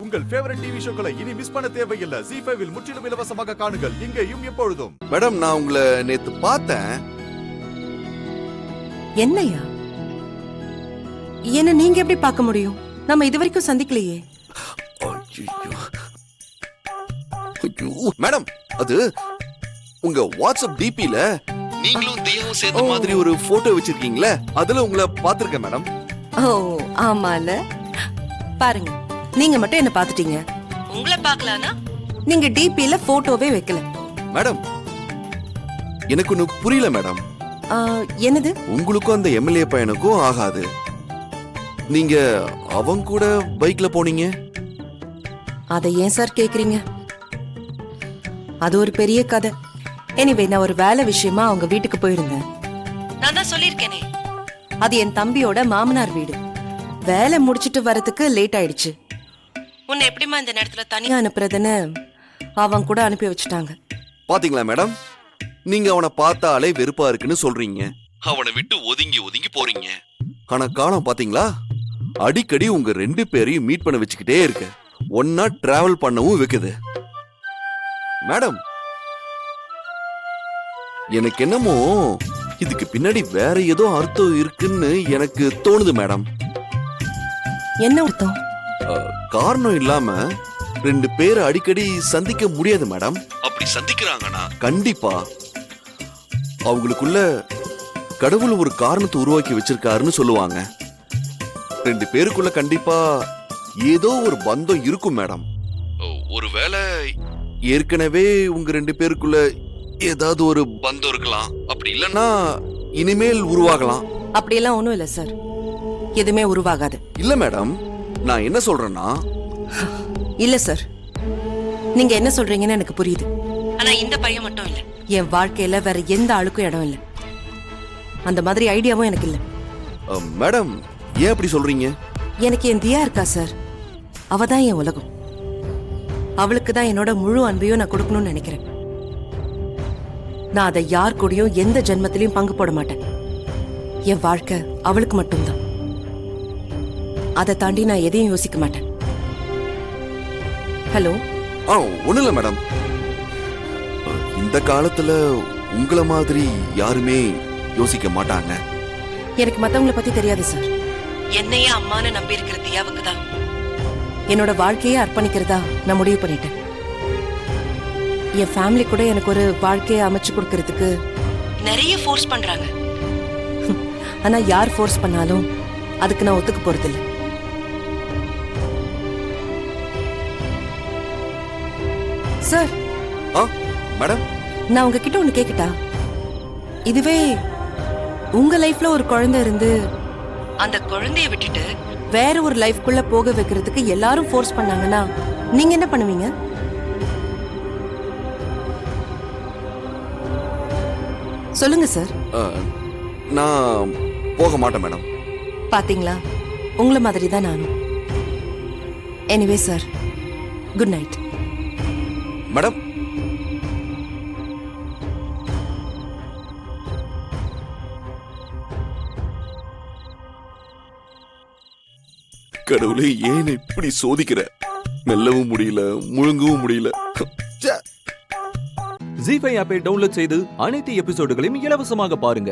உங்கள் favourite TV ஷோக்களை இனி miss பண்ண தேவையில்லை. ZEE5 இல் முற்றிலும் இலவசமாக காணுங்கள், இங்கேயும் எப்பொழுதும். மேடம், நான் உங்களை நேத்து பார்த்தேன். என்னையா? என்ன நீங்க எப்படி பார்க்க முடியும்? நம்ம இதுவரைக்கும் சந்திக்கலையே. மேடம், அது உங்க வாட்ஸ்அப் டிபில நீங்களும் தியாவும் சேர்ந்த மாதிரி ஒரு போட்டோ வச்சிருக்கீங்களே, அதுல உங்களை பாத்திருக்கேன் மேடம். ஓ ஆமால, பாருங்க, நீங்க மட்டும் என்ன பாத்துட்டீங்க. உங்களை பார்க்கலானா நீங்க டிபில போட்டோவே வைக்கல. மேடம், எனக்கு ஒண்ணு புரியல மேடம். என்னது? உங்களுக்கும் அந்த எம்எல்ஏ பையனுக்கும் ஆகாது. நீங்க அவங்க கூட பைக்ல போனீங்க, அதை ஏன் சார் கேக்குறீங்க? அது ஒரு பெரிய கதை. எனிவே, நான் ஒரு வேலை விஷயமா அவங்க வீட்டுக்கு போயிருந்தேன். நான் தான் சொல்லிருக்கேனே, அது என் தம்பியோட மாமனார் வீடு. வேலை முடிச்சிட்டு வரதுக்கு லேட் ஆயிடுச்சு. உன்னை எப்படிமா இந்த நேரத்துல தனியா அனுப்புறதுன்னு அவங்க கூட அனுப்பி வச்சுட்டாங்க. பாத்தீங்களா மேடம், நீங்க அவனை பார்த்தாலே வெறுப்பா இருக்குன்னு சொல்றீங்க, அவனை விட்டு ஒதுங்கி ஒதுங்கி போறீங்க. ஆனா காலம் பாத்தீங்களா, அடிக்கடி உங்க ரெண்டு பேரையும் மீட் பண்ண வச்சுக்கிட்டே இருக்கு, ஒன்னா டிராவல் பண்ணவும் வைக்குது. மேடம், எனக்கு என்னமோ இதுக்கு பின்னாடி வேற ஏதோ அர்த்தம் இருக்குன்னு எனக்கு தோணுது மேடம். என்ன அர்த்தம்? காரணம் இல்லாம ரெண்டு பேரை அடிக்கடி சந்திக்க முடியாது மேடம். அப்படி சந்திக்கிறாங்கன்னா கண்டிப்பா அவங்களுக்குள்ள கடவுள் ஒரு காரணத்தை உருவாக்கி வச்சிருக்காருன்னு சொல்லுவாங்க. ரெண்டு பேருக்குள்ள கண்டிப்பா ஏதோ ஒரு பந்தம் இருக்கும் மேடம். ஒருவேளை ஏற்கனவே உங்க ரெண்டு பேருக்குள்ள ஏதாவது ஒரு பந்தம் இருக்கலாம், அப்படி இல்லைன்னா இனிமேல் உருவாகலாம். அப்படியெல்லாம் ஒண்ணும் இல்ல சார், எதுவுமே உருவாகாது. இல்ல மேடம், நான் என்ன சொல்றேன்னா, இல்ல சார், நீங்க என்ன சொல்றீங்கன்னு எனக்கு புரியுது. ஆனா இந்த பையன் மட்டும் இல்ல, என் வாழ்க்கையில வேற எந்த ஆளுக்கும் இடம் இல்ல. அந்த மாதிரி ஐடியாவும் எனக்கு இல்ல. மேடம், ஏன் அப்படி சொல்றீங்க? எனக்கு என் தியா இருக்கா சார், அவதான் என் உலகம். அவளுக்கு தான் என்னோட முழு அன்பையும் நான் கொடுக்கணும்னு நினைக்கிறேன். நான் அதை யார் கூடயும் எந்த ஜென்மத்திலையும் பங்கு போட மாட்டேன். என் வாழ்க்கை அவளுக்கு மட்டும்தான். அதை தாண்டி நான் எதையும் யோசிக்க மாட்டேன். ஹலோ. ஒண்ணு இல்ல மேடம், இந்த காலத்துல உங்கள மாதிரி யாருமே யோசிக்க மாட்டாங்க. எனக்கு மத்தவங்களை பத்தி தெரியாது சார். என்னையே அம்மான்னு நம்பி இருக்கிற தியாவுக்கு தான் என்னோட வாழ்க்கையே அர்ப்பணிக்கிறதா நான் முடிவு பண்ணிட்டேன். என் ஃபேமிலி கூட எனக்கு ஒரு வாழ்க்கையை அமைச்சு கொடுக்கறதுக்கு நிறைய ஃபோர்ஸ் பண்றாங்க. ஆனா யார் ஃபோர்ஸ் பண்ணாலும் அதுக்கு நான் ஒத்துக்க போறதில்லை. சார். மேடம், நான் உங்ககிட்ட ஒண்ணு கேக்கட்டா? இதுவே உங்க லைஃப்ல ஒரு குழந்தை இருந்து அந்த குழந்தைய விட்டுட்டு வேற ஒரு லைஃப்குள்ள போக வைக்கிறதுக்கு எல்லாரும் ஃபோர்ஸ் பண்ணாங்கன்னா நீங்க என்ன பண்ணுவீங்க? சொல்லுங்க சார். நான் போக மாட்டேன் மேடம். பாத்தீங்களா, உங்களை மாதிரி தான் நானும். Anyway sir, good night. Madam, கடவுளே, ஏன் இப்படி சோதிக்கிற? மெல்லவும் முடியல, முழுங்கவும் முடியல. ZEE5 ஆப்பை டவுன்லோட் செய்து அனைத்து எபிசோடுகளையும் இலவசமாக பாருங்க.